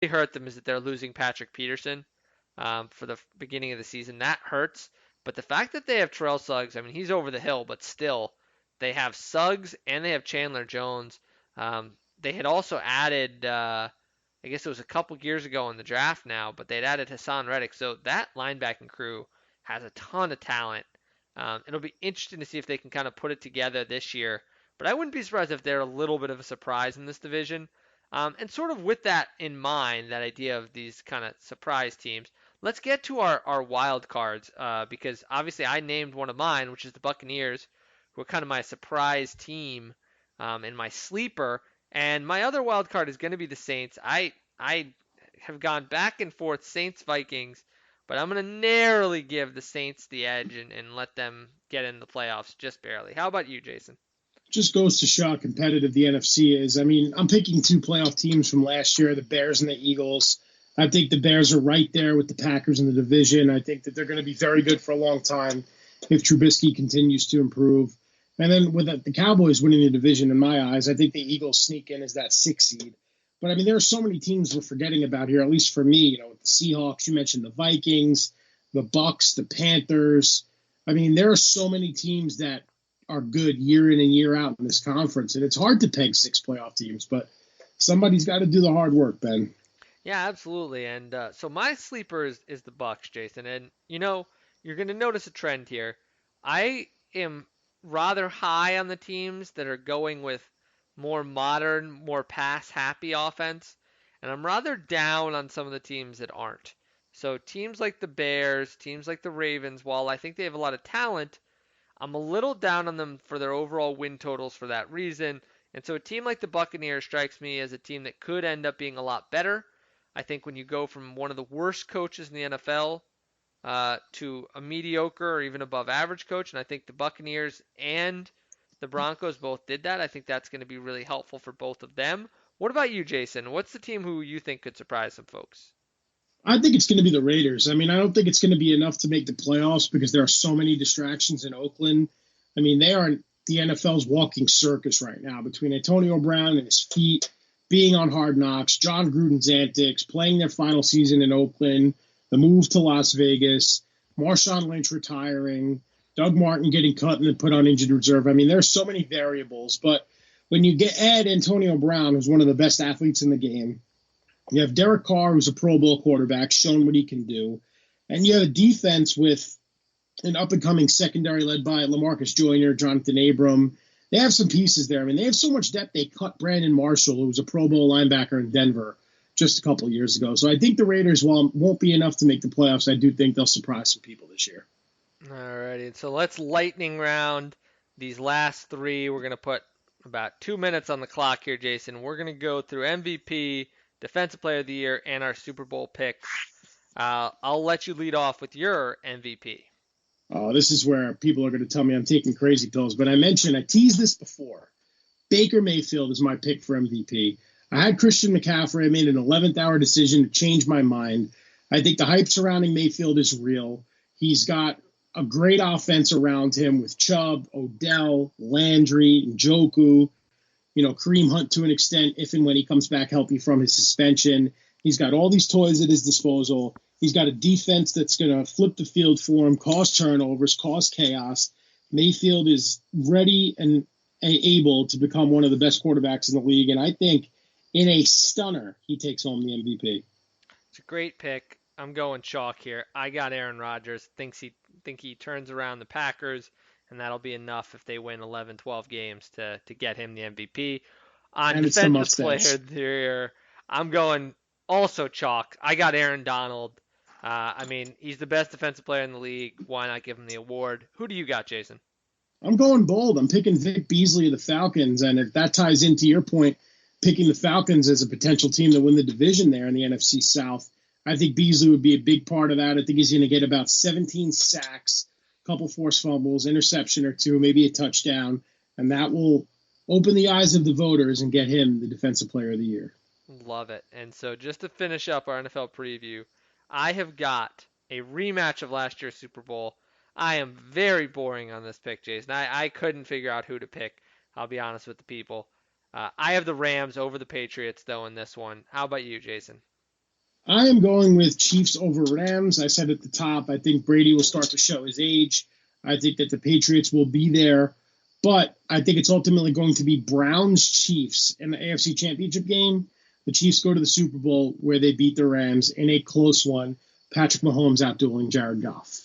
hurt them is that they're losing Patrick Peterson for the beginning of the season. That hurts. But the fact that they have Terrell Suggs, I mean, he's over the hill, but still, they have Suggs and they have Chandler Jones. They had also added, I guess it was a couple years ago in the draft now, but they'd added Hassan Reddick. So that linebacking crew has a ton of talent. It'll be interesting to see if they can kind of put it together this year. But I wouldn't be surprised if they're a little bit of a surprise in this division. And sort of with that in mind, that idea of these kind of surprise teams, let's get to our wild cards because obviously I named one of mine, which is the Buccaneers, who are kind of my surprise team and my sleeper. And my other wild card is going to be the Saints. I have gone back and forth Saints Vikings, but I'm going to narrowly give the Saints the edge and let them get in the playoffs just barely. How about you, Jason? Just goes to show how competitive the NFC is. I mean, I'm picking two playoff teams from last year, the Bears and the Eagles. I think the Bears are right there with the Packers in the division. I think that they're going to be very good for a long time if Trubisky continues to improve. And then with the Cowboys winning the division, in my eyes, I think the Eagles sneak in as that 6 seed. But I mean, there are so many teams we're forgetting about here, at least for me. With the Seahawks, you mentioned the Vikings, the Bucks, the Panthers. I mean, there are so many teams that are good year in and year out in this conference. And it's hard to peg 6 playoff teams, but somebody's got to do the hard work, Ben. Yeah, absolutely. And so my sleeper is the Bucks, Jason. And you're going to notice a trend here. I am rather high on the teams that are going with more modern, more pass happy offense, and I'm rather down on some of the teams that aren't. So teams like the Bears, teams like the Ravens, while I think they have a lot of talent, I'm a little down on them for their overall win totals for that reason. And so a team like the Buccaneers strikes me as a team that could end up being a lot better. I think when you go from one of the worst coaches in the NFL to a mediocre or even above average coach, and I think the Buccaneers and the Broncos both did that. I think that's going to be really helpful for both of them. What about you, Jason? What's the team who you think could surprise some folks? I think it's going to be the Raiders. I mean, I don't think it's going to be enough to make the playoffs because there are so many distractions in Oakland. I mean, they are the NFL's walking circus right now between Antonio Brown and his feet, being on Hard Knocks, John Gruden's antics, playing their final season in Oakland, the move to Las Vegas, Marshawn Lynch retiring, Doug Martin getting cut and then put on injured reserve. I mean, there's so many variables, but when you add Antonio Brown, who's one of the best athletes in the game, you have Derek Carr, who's a Pro Bowl quarterback, shown what he can do. And you have a defense with an up-and-coming secondary led by Lamarcus Joyner, Jonathan Abram. They have some pieces there. I mean, they have so much depth. They cut Brandon Marshall, who was a Pro Bowl linebacker in Denver just a couple of years ago. So I think the Raiders, while it won't be enough to make the playoffs, I do think they'll surprise some people this year. Alrighty, so let's lightning round these last three. We're going to put about 2 minutes on the clock here, Jason. We're going to go through MVP, Defensive Player of the Year, and our Super Bowl picks. I'll let you lead off with your MVP. This is where people are going to tell me I'm taking crazy pills, but I teased this before. Baker Mayfield is my pick for MVP. I had Christian McCaffrey. I made an 11th hour decision to change my mind. I think the hype surrounding Mayfield is real. He's got a great offense around him with Chubb, Odell, Landry, Njoku, Kareem Hunt to an extent, if and when he comes back healthy from his suspension. He's got all these toys at his disposal. He's got a defense that's going to flip the field for him, cause turnovers, cause chaos. Mayfield is ready and able to become one of the best quarterbacks in the league. And I think in a stunner, he takes home the MVP. It's a great pick. I'm going chalk here. I got Aaron Rodgers. Think he turns around the Packers, and that'll be enough if they win 11, 12 games to get him the MVP. On And it's the defensive player mustache. there, I'm going also chalk. I got Aaron Donald. I mean, he's the best defensive player in the league. Why not give him the award? Who do you got, Jason? I'm going bold. I'm picking Vic Beasley of the Falcons. And if that ties into your point, picking the Falcons as a potential team to win the division there in the NFC South, I think Beasley would be a big part of that. I think he's going to get about 17 sacks, a couple forced fumbles, interception or two, maybe a touchdown. And that will open the eyes of the voters and get him the Defensive Player of the Year. Love it. And so just to finish up our NFL preview, I have got a rematch of last year's Super Bowl. I am very boring on this pick, Jason. I couldn't figure out who to pick. I'll be honest with the people. I have the Rams over the Patriots, though, in this one. How about you, Jason? I am going with Chiefs over Rams. I said at the top, I think Brady will start to show his age. I think that the Patriots will be there, but I think it's ultimately going to be Browns Chiefs in the AFC Championship game. The Chiefs go to the Super Bowl where they beat the Rams in a close one. Patrick Mahomes outdueling Jared Goff.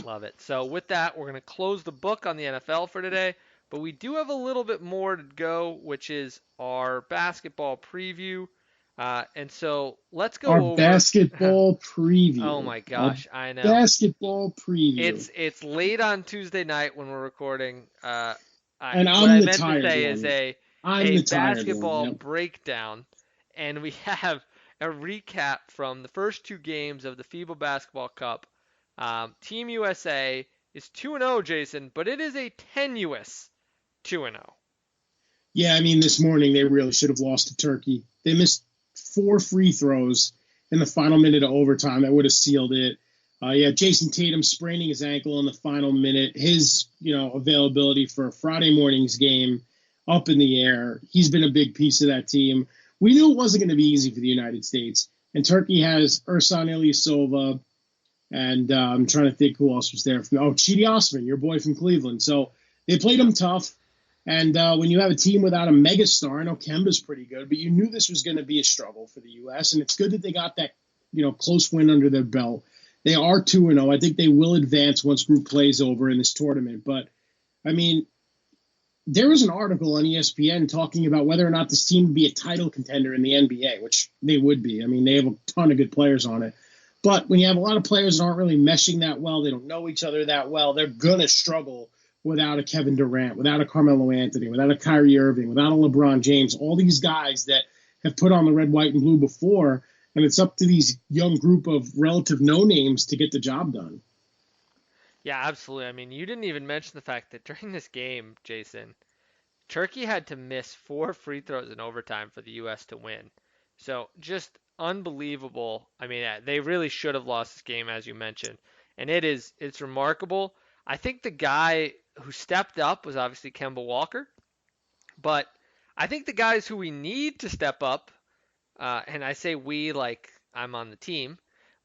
Love it. So with that, we're going to close the book on the NFL for today, but we do have a little bit more to go, which is our basketball preview. And so let's Our go over. basketball Oh preview. my Our gosh, I know. basketball preview. It's late on Tuesday night when we're recording. And What I'm I the meant to tired say is one. I'm a the tired one. basketball Yep. breakdown, and we have a recap from the first two games of the FIBA Basketball Cup. Team USA is 2-0, Jason, but it is a tenuous 2-0. Yeah, I mean, this morning they really should have lost to Turkey. They missed 4 free throws in the final minute of overtime. That would have sealed it. Yeah, Jason Tatum spraining his ankle in the final minute. His, availability for Friday morning's game up in the air. He's been a big piece of that team. We knew it wasn't going to be easy for the United States. And Turkey has Ersan Ilyasova, and I'm trying to think who else was there. Chidi Osman, your boy from Cleveland. So they played him tough. And when you have a team without a megastar, I know Kemba's pretty good, but you knew this was going to be a struggle for the U.S. And it's good that they got that, close win under their belt. They are 2-0. I think they will advance once group play is over in this tournament. But I mean, there was an article on ESPN talking about whether or not this team would be a title contender in the NBA, which they would be. I mean, they have a ton of good players on it. But when you have a lot of players that aren't really meshing that well, they don't know each other that well, they're going to struggle without a Kevin Durant, without a Carmelo Anthony, without a Kyrie Irving, without a LeBron James, all these guys that have put on the red, white, and blue before. And it's up to these young group of relative no names to get the job done. Yeah, absolutely. I mean, you didn't even mention the fact that during this game, Jason, Turkey had to miss four free throws in overtime for the U.S. to win. So just unbelievable. I mean, they really should have lost this game, as you mentioned, and it's remarkable. I think the guy who stepped up was obviously Kemba Walker, but I think the guys who we need to step up, and I say we like I'm on the team,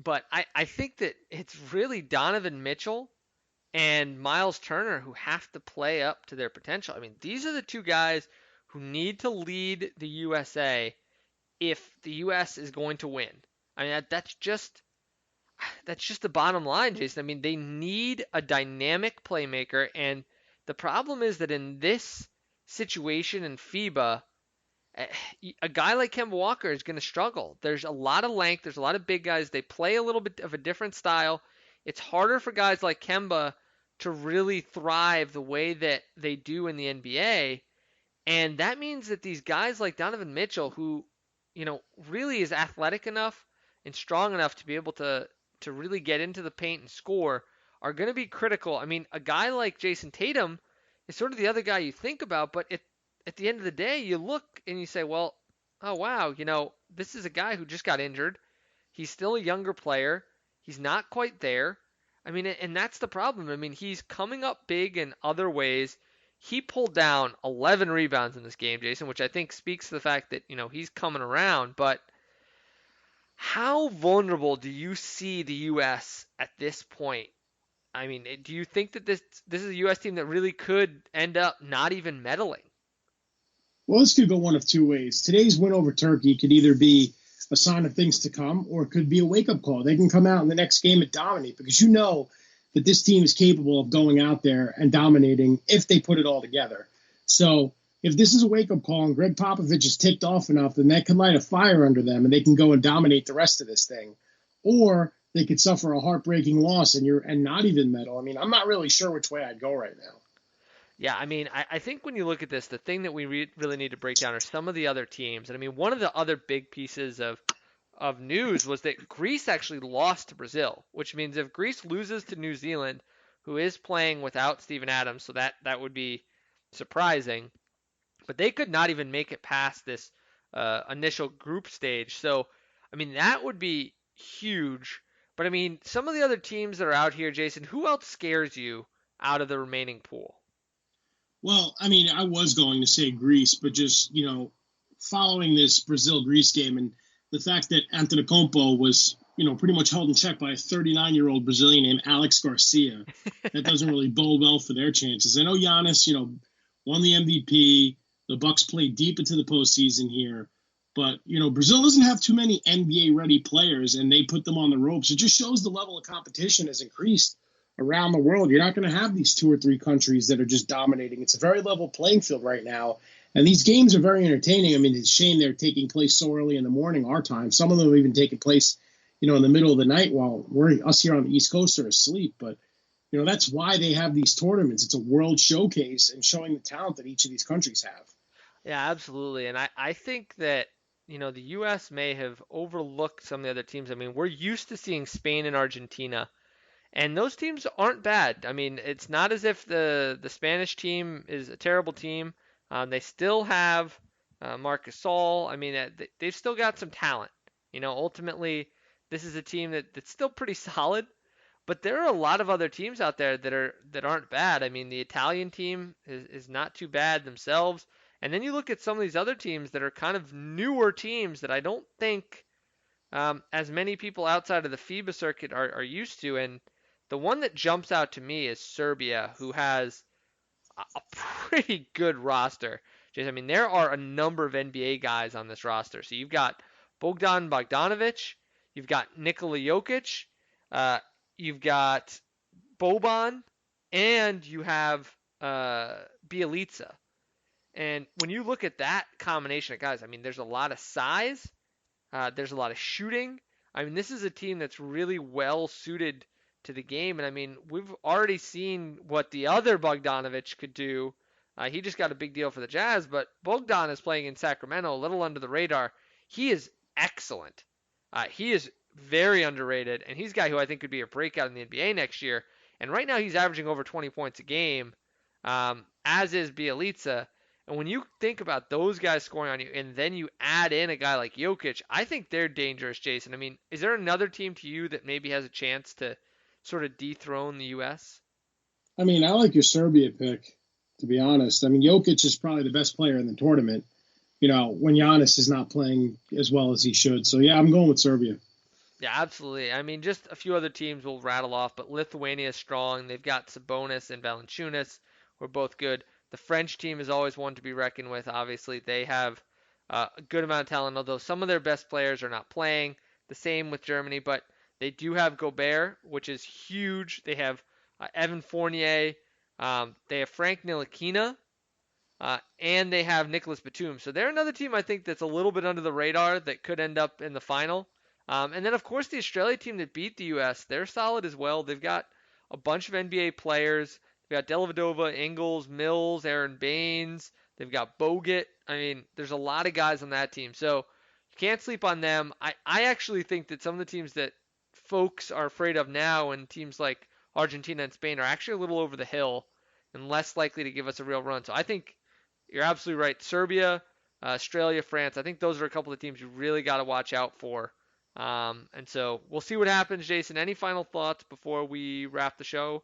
but I think that it's really Donovan Mitchell and Miles Turner who have to play up to their potential. I mean, these are the two guys who need to lead the USA if the US is going to win. I mean, that's just the bottom line, Jason. I mean, they need a dynamic playmaker, and the problem is that in this situation in FIBA, eh, a guy like Kemba Walker is going to struggle. There's a lot of length. There's a lot of big guys. They play a little bit of a different style. It's harder for guys like Kemba to really thrive the way that they do in the NBA. And that means that these guys like Donovan Mitchell, who, really is athletic enough and strong enough to be able to really get into the paint and score, are going to be critical. I mean, a guy like Jason Tatum is sort of the other guy you think about, but at the end of the day, you look and you say, well, oh wow, this is a guy who just got injured. He's still a younger player. He's not quite there. I mean, and that's the problem. I mean, he's coming up big in other ways. He pulled down 11 rebounds in this game, Jason, which I think speaks to the fact that, he's coming around. But how vulnerable do you see the U.S. at this point? I mean, do you think that this is a U.S. team that really could end up not even meddling? Well, this could go one of two ways. Today's win over Turkey could either be a sign of things to come, or it could be a wake up call. They can come out in the next game and dominate, because you know that this team is capable of going out there and dominating if they put it all together. So if this is a wake up call and Greg Popovich is ticked off enough, then that can light a fire under them and they can go and dominate the rest of this thing. Or they could suffer a heartbreaking loss and not even medal. I mean, I'm not really sure which way I'd go right now. Yeah, I mean, I think when you look at this, the thing that we really need to break down are some of the other teams. And I mean, one of the other big pieces of news was that Greece actually lost to Brazil, which means if Greece loses to New Zealand, who is playing without Steven Adams, so that would be surprising. But they could not even make it past this initial group stage. So, I mean, that would be huge. But I mean, some of the other teams that are out here, Jason, who else scares you out of the remaining pool? Well, I mean, I was going to say Greece, but just, following this Brazil Greece game, and the fact that Antetokounmpo was, pretty much held in check by a 39-year-old Brazilian named Alex Garcia, that doesn't really bode well for their chances. I know Giannis, won the MVP. The Bucks played deep into the postseason here, but Brazil doesn't have too many NBA-ready players, and they put them on the ropes. It just shows the level of competition has increased around the world. You're not going to have these 2 or 3 countries that are just dominating. It's a very level playing field right now. And these games are very entertaining. I mean, it's a shame they're taking place so early in the morning, our time. Some of them have even taken place, in the middle of the night while us here on the East Coast are asleep. But, that's why they have these tournaments. It's a world showcase and showing the talent that each of these countries have. Yeah, absolutely. And I think that, the U.S. may have overlooked some of the other teams. I mean, we're used to seeing Spain and Argentina, and those teams aren't bad. I mean, it's not as if the Spanish team is a terrible team. They still have Marc Gasol. I mean, they've still got some talent. Ultimately, this is a team that's still pretty solid. But there are a lot of other teams out there that aren't bad. I mean, the Italian team is not too bad themselves. And then you look at some of these other teams that are kind of newer teams that I don't think as many people outside of the FIBA circuit are used to. And the one that jumps out to me is Serbia, who has a pretty good roster. I mean, there are a number of NBA guys on this roster. So you've got Bogdan Bogdanovic, you've got Nikola Jokic, uh, you've got Boban, and you have Bielitsa. And when you look at that combination of guys, I mean, there's a lot of size, there's a lot of shooting. I mean, this is a team that's really well suited to the game. And I mean, we've already seen what the other Bogdanovic could do. He just got a big deal for the Jazz, but Bogdan is playing in Sacramento, a little under the radar. He is excellent. He is very underrated, and he's a guy who I think could be a breakout in the NBA next year. And right now he's averaging over 20 points a game, as is Bielitsa. And when you think about those guys scoring on you, and then you add in a guy like Jokic, I think they're dangerous, Jason. I mean, is there another team to you that maybe has a chance to sort of dethrone the U.S.? I mean, I like your Serbia pick, to be honest. I mean, Jokic is probably the best player in the tournament, when Giannis is not playing as well as he should. So, yeah, I'm going with Serbia. Yeah, absolutely. I mean, just a few other teams we'll rattle off, but Lithuania is strong. They've got Sabonis and Valanciunas, who are both good. The French team is always one to be reckoned with. Obviously, they have a good amount of talent, although some of their best players are not playing. The same with Germany, but they do have Gobert, which is huge. They have Evan Fournier. They have Frank Ntilikina, and they have Nicholas Batum. So they're another team I think that's a little bit under the radar that could end up in the final. And then, of course, the Australia team that beat the U.S., they're solid as well. They've got a bunch of NBA players. They've got Dellavedova, Ingles, Mills, Aaron Baines. They've got Bogut. I mean, there's a lot of guys on that team. So you can't sleep on them. I actually think that some of the teams that folks are afraid of now and teams like Argentina and Spain are actually a little over the hill and less likely to give us a real run. So I think you're absolutely right. Serbia, Australia, France, I think those are a couple of teams you really got to watch out for. And so we'll see what happens, Jason. Any final thoughts before we wrap the show?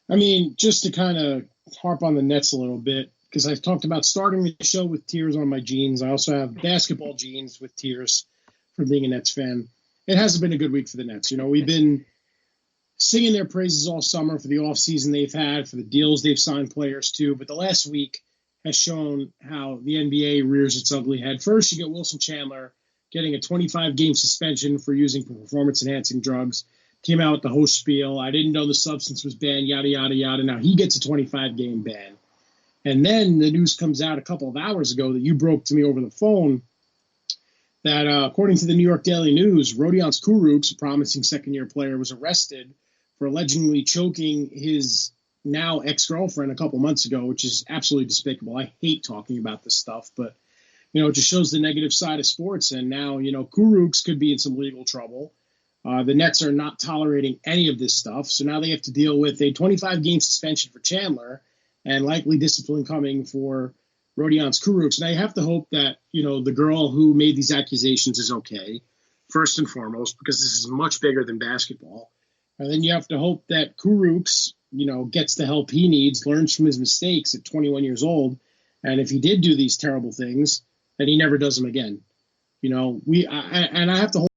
I mean, just to kind of harp on the Nets a little bit, because I've talked about starting the show with tears on my jeans. I also have basketball jeans with tears from being a Nets fan. It hasn't been a good week for the Nets. We've been singing their praises all summer for the offseason they've had, for the deals they've signed players to. But the last week has shown how the NBA rears its ugly head. First, you get Wilson Chandler getting a 25-game suspension for using performance-enhancing drugs. Came out with the whole spiel. I didn't know the substance was banned, yada, yada, yada. Now he gets a 25-game ban. And then the news comes out a couple of hours ago that you broke to me over the phone that, according to the New York Daily News, Rodions Kurucs, a promising second-year player, was arrested for allegedly choking his now ex-girlfriend a couple months ago, which is absolutely despicable. I hate talking about this stuff, but it just shows the negative side of sports. And now, Kurucs could be in some legal trouble. The Nets are not tolerating any of this stuff. So now they have to deal with a 25-game suspension for Chandler and likely discipline coming for Rodions Kurucs. Now you have to hope that, the girl who made these accusations is okay, first and foremost, because this is much bigger than basketball. And then you have to hope that Kurucs, gets the help he needs, learns from his mistakes at 21 years old. And if he did do these terrible things, that he never does them again. And I have to hold